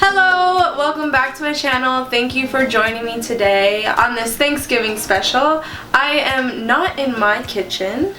Hello, welcome back to my channel. Thank you for joining me today on this Thanksgiving special. I am not in my kitchen,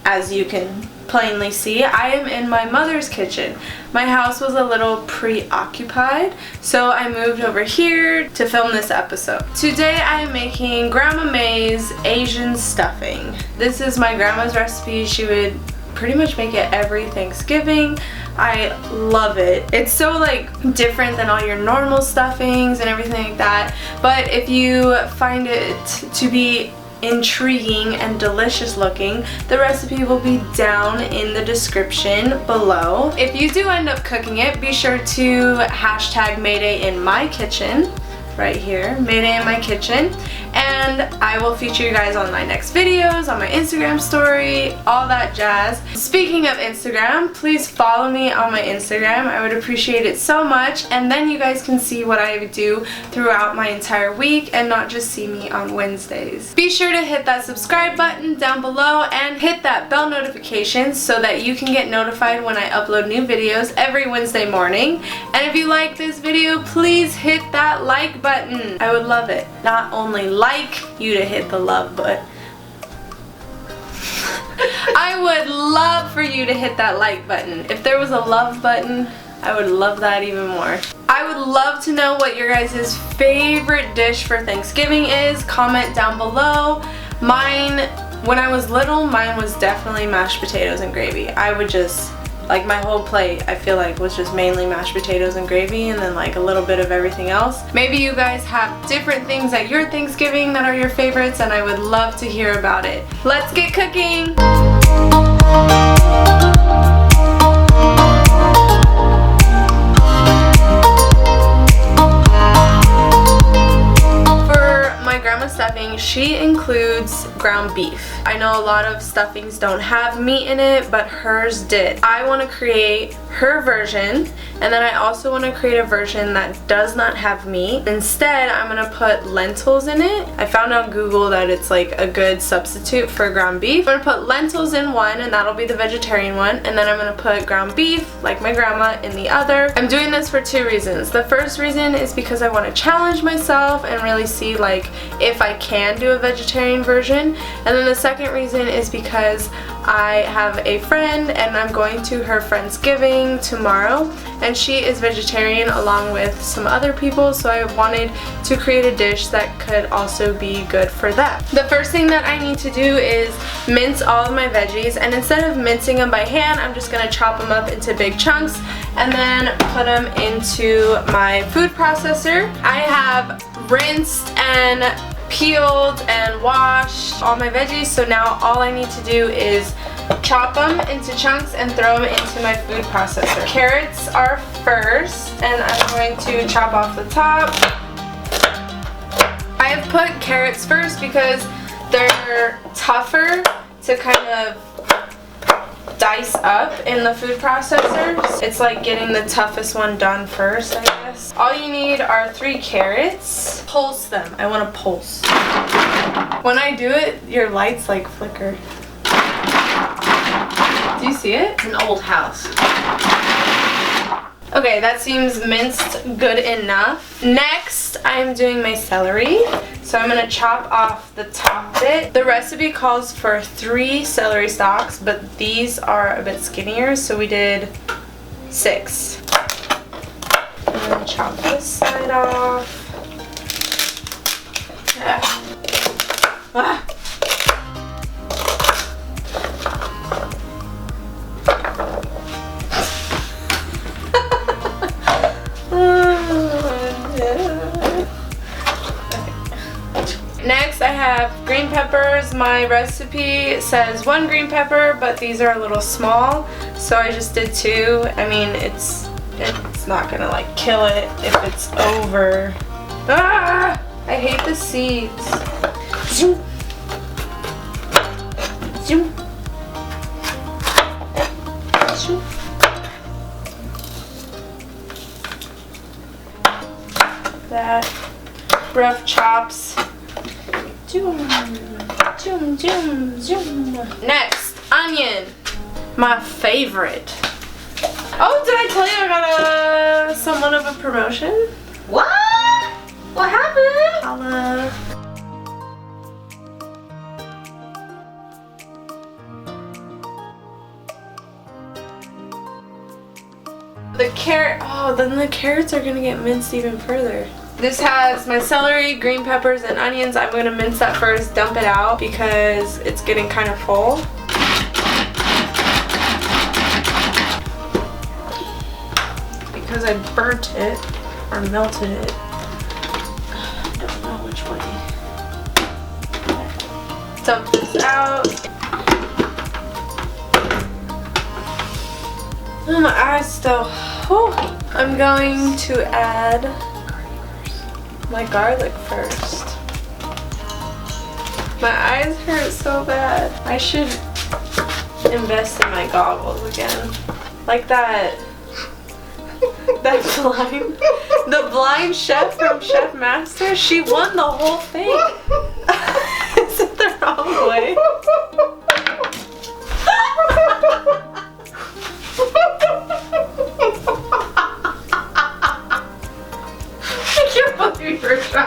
as you can plainly see. I am in my mother's kitchen. My house was a little preoccupied, so I moved over here to film this episode. Today I am making Grandma Mae's Asian stuffing. This is my grandma's recipe. She would pretty much make it every Thanksgiving. I love it. It's so like different than all your normal stuffings and everything like that, but if you find it to be intriguing and delicious looking, the recipe will be down in the description below. If you do end up cooking it, be sure to hashtag Maedae in my kitchen, right here, Maedae in my kitchen, and I will feature you guys on my next videos, on my Instagram story, all that jazz. Speaking of Instagram, please follow me on my Instagram. I would appreciate it so much, and then you guys can see what I do throughout my entire week and not just see me on Wednesdays. Be sure to hit that subscribe button down below and hit that bell notification so that you can get notified when I upload new videos every Wednesday morning. And if you like this video, please hit that like button. I would love it. Not only like you to hit the love button. I would love for you to hit that like button. If there was a love button, I would love that even more. I would love to know what your guys' favorite dish for Thanksgiving is. Comment down below. Mine, when I was little, mine was definitely mashed potatoes and gravy. I would just, like, my whole plate, I feel like, was just mainly mashed potatoes and gravy and then like a little bit of everything else. Maybe you guys have different things at your Thanksgiving that are your favorites, and I would love to hear about it. Let's get cooking! Stuffing, she includes ground beef. I know a lot of stuffings don't have meat in it, but hers did. I want to create her version, and then I also want to create a version that does not have meat. Instead, I'm going to put lentils in it. I found on Google that it's like a good substitute for ground beef. I'm going to put lentils in one, and that'll be the vegetarian one, and then I'm going to put ground beef, like my grandma, in the other. I'm doing this for two reasons. The first reason is because I want to challenge myself and really see like if I can do a vegetarian version, and then the second reason is because I have a friend and I'm going to her Friendsgiving tomorrow, and she is vegetarian along with some other people, so I wanted to create a dish that could also be good for them. The first thing that I need to do is mince all of my veggies, and instead of mincing them by hand, I'm just going to chop them up into big chunks and then put them into my food processor. I have rinsed and peeled and washed all my veggies, so now all I need to do is chop them into chunks and throw them into my food processor. Carrots are first, and I'm going to chop off the top. I have put carrots first because they're tougher to kind of dice up in the food processor. It's like getting the toughest one done first, I guess. All you need are 3 carrots. Pulse them. I want to pulse. When I do it, your lights like flicker. Do you see it? It's an old house. Okay, that seems minced good enough. Next, I'm doing my celery. So I'm going to chop off the top bit. The recipe calls for 3 celery stalks, but these are a bit skinnier, so we did 6. And then chop this side off. Ah. Next, I have green peppers. My recipe says 1 green pepper, but these are a little small, so I just did 2. I mean, it's not gonna like kill it if it's over. Ah! I hate the seeds. Zoom. Zoom. Zoom. That rough chops. Zoom, zoom, zoom, zoom. Next, onion. My favorite. Oh, did I tell you I got somewhat of a promotion? What? What happened? Holla. The carrot, oh, then the carrots are gonna get minced even further. This has my celery, green peppers, and onions. I'm gonna mince that first, dump it out because it's getting kind of full. Because I burnt it, or melted it. I don't know which way. Dump this out. Oh, my eyes still. Whew. I'm going to add my garlic first. My eyes hurt so bad. I should invest in my goggles again. Like that the blind chef from Chef Master, she won the whole thing. Is it the wrong way? I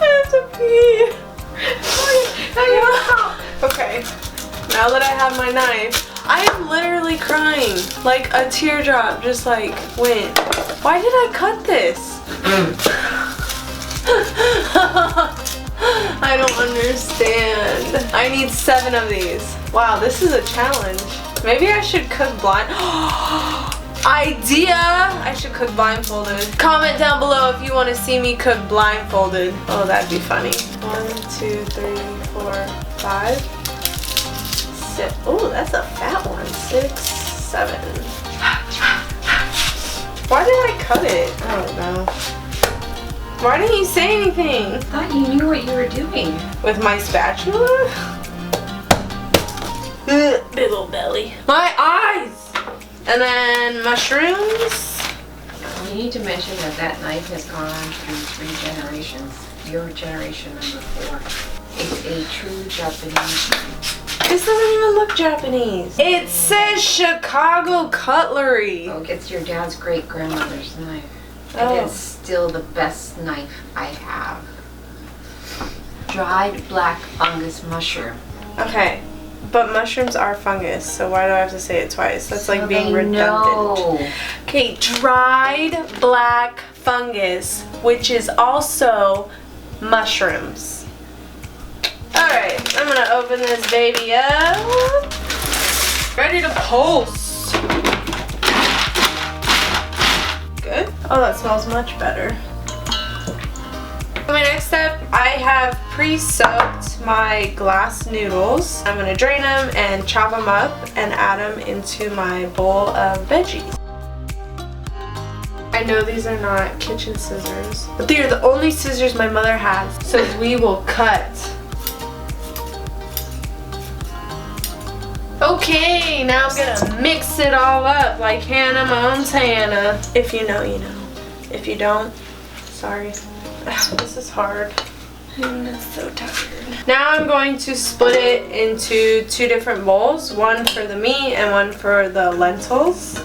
have to pee. Okay, now that I have my knife, I am literally crying. Like a teardrop just like went. Why did I cut this? I don't understand. I need 7 of these. Wow, this is a challenge. Maybe I should cook blind. Idea! I should cook blindfolded. Comment down below if you want to see me cook blindfolded. Oh, that'd be funny. 1, 2, 3, 4, 5, 6. Oh, that's a fat one. 6, 7. Why did I cut it? I don't know. Why didn't you say anything? I thought you knew what you were doing. With my spatula? Big old belly. My eyes! And then mushrooms. You need to mention that that knife has gone through 3 generations. Your generation number 4. It's a true Japanese knife. This doesn't even look Japanese. It says Chicago cutlery. Oh, it's your dad's great-grandmother's knife. Oh. And it's still the best knife I have. Dried black fungus mushroom. Okay. But mushrooms are fungus, so why do I have to say it twice? That's like being redundant. Okay, dried black fungus, which is also mushrooms. Alright, I'm gonna open this baby up. Ready to post. Good. Oh, that smells much better. For my next step, I have pre-soaked my glass noodles. I'm gonna drain them and chop them up and add them into my bowl of veggies. I know these are not kitchen scissors, but they are the only scissors my mother has, so we will cut. Okay, now I'm gonna mix it all up like Hannah Montana. If you know, you know. If you don't, sorry. This is hard. I'm so tired. Now I'm going to split it into 2 different bowls. One for the meat and one for the lentils.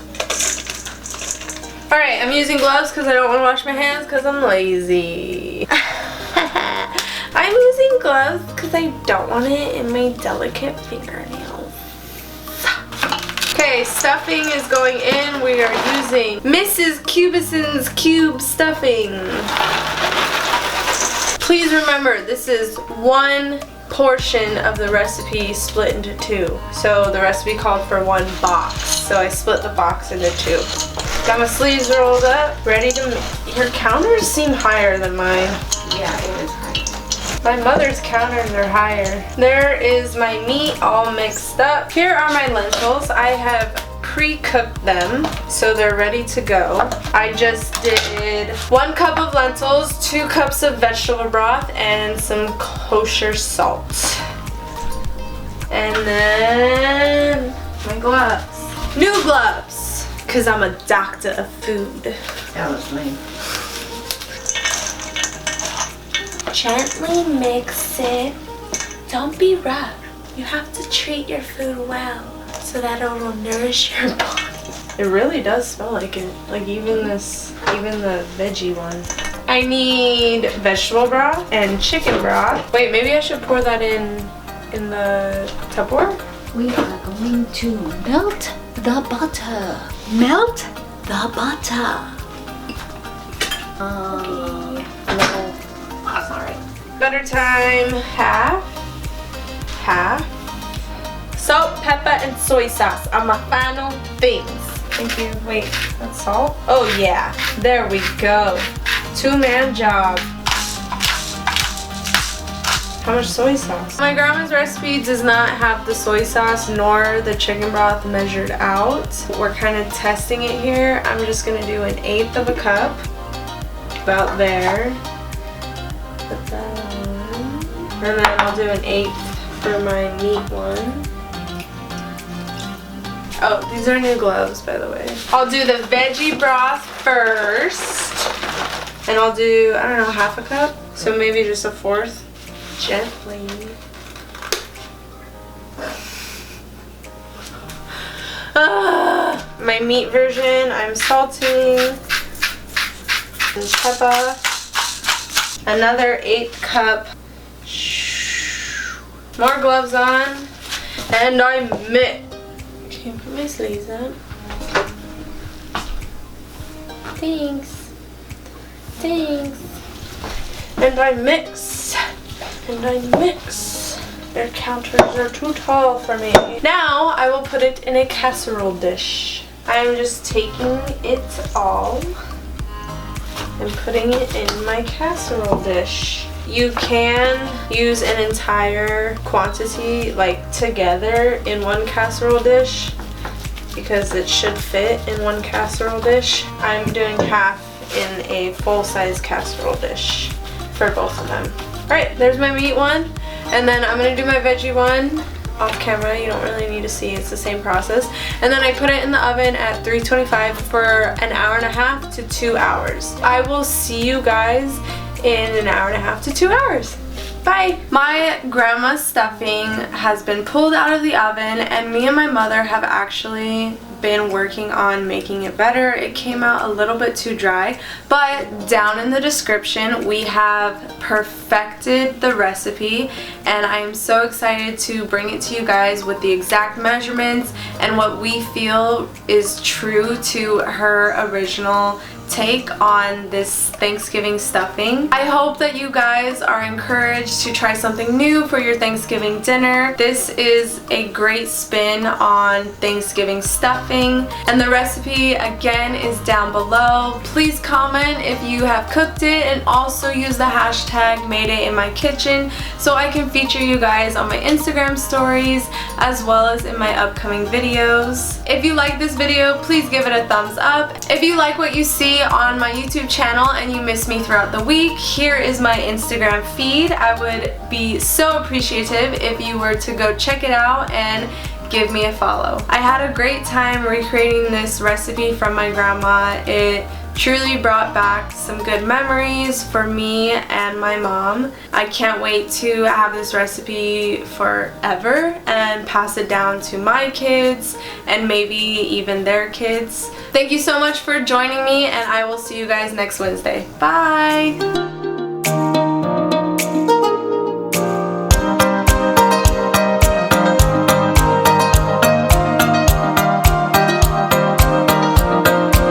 Alright, I'm using gloves because I don't want to wash my hands because I'm lazy. I'm using gloves because I don't want it in my delicate fingernails. Okay, stuffing is going in. We are using Mrs. Cubbison's cube stuffing. Please remember, this is 1 portion of the recipe split into 2. So the recipe called for 1 box. So I split the box into 2. Got my sleeves rolled up, ready to make. Your counters seem higher than mine. Yeah, it is high. My mother's counters are higher. There is my meat all mixed up. Here are my lentils. I have pre-cooked them, so they're ready to go. I just did 1 cup of lentils, 2 cups of vegetable broth, and some kosher salt. And then my gloves. New gloves, because I'm a doctor of food. That was lame. Gently mix it. Don't be rough. You have to treat your food well so that it will nourish your body. It really does smell like it. Like even the veggie one. I need vegetable broth and chicken broth. Wait, maybe I should pour that in the Tupperware? We are going to melt the butter. Melt the butter. Okay. No. Sorry. Butter time, half. Salt, pepper, and soy sauce are my final things. Thank you. Wait, that's salt? Oh yeah, there we go. Two-man job. How much soy sauce? My grandma's recipe does not have the soy sauce nor the chicken broth measured out. We're kind of testing it here. I'm just gonna do 1/8 of a cup. About there. Put that on. And then I'll do 1/8 for my meat one. Oh, these are new gloves, by the way. I'll do the veggie broth first. And I'll do, I don't know, half a cup. So maybe just 1/4. Gently. My meat version, I'm salting. And pepper. Another 1/8 cup. More gloves on. And I mix. Can't put my sleeves up. Thanks. Thanks. And I mix. And I mix. Their counters are too tall for me. Now I will put it in a casserole dish. I am just taking it all and putting it in my casserole dish. You can use an entire quantity like together in one casserole dish because it should fit in one casserole dish. I'm doing half in a full-size casserole dish for both of them. Alright, there's my meat one, and then I'm going to do my veggie one off camera. You don't really need to see, it's the same process. And then I put it in the oven at 325 for 1.5 to 2 hours. I will see you guys in 1.5 to 2 hours. Bye! My grandma's stuffing has been pulled out of the oven, and me and my mother have actually been working on making it better. It came out a little bit too dry, but down in the description we have perfected the recipe, and I am so excited to bring it to you guys with the exact measurements and what we feel is true to her original take on this Thanksgiving stuffing. I hope that you guys are encouraged to try something new for your Thanksgiving dinner. This is a great spin on Thanksgiving stuffing, and the recipe again is down below. Please comment if you have cooked it, and also use the hashtag Maedae in my kitchen so I can feature you guys on my Instagram stories as well as in my upcoming videos. If you like this video, please give it a thumbs up. If you like what you see on my YouTube channel and you miss me throughout the week, here is my Instagram feed. I would be so appreciative if you were to go check it out and give me a follow. I had a great time recreating this recipe from my grandma. It truly brought back some good memories for me and my mom. I can't wait to have this recipe forever and pass it down to my kids and maybe even their kids. Thank you so much for joining me, and I will see you guys next Wednesday. Bye!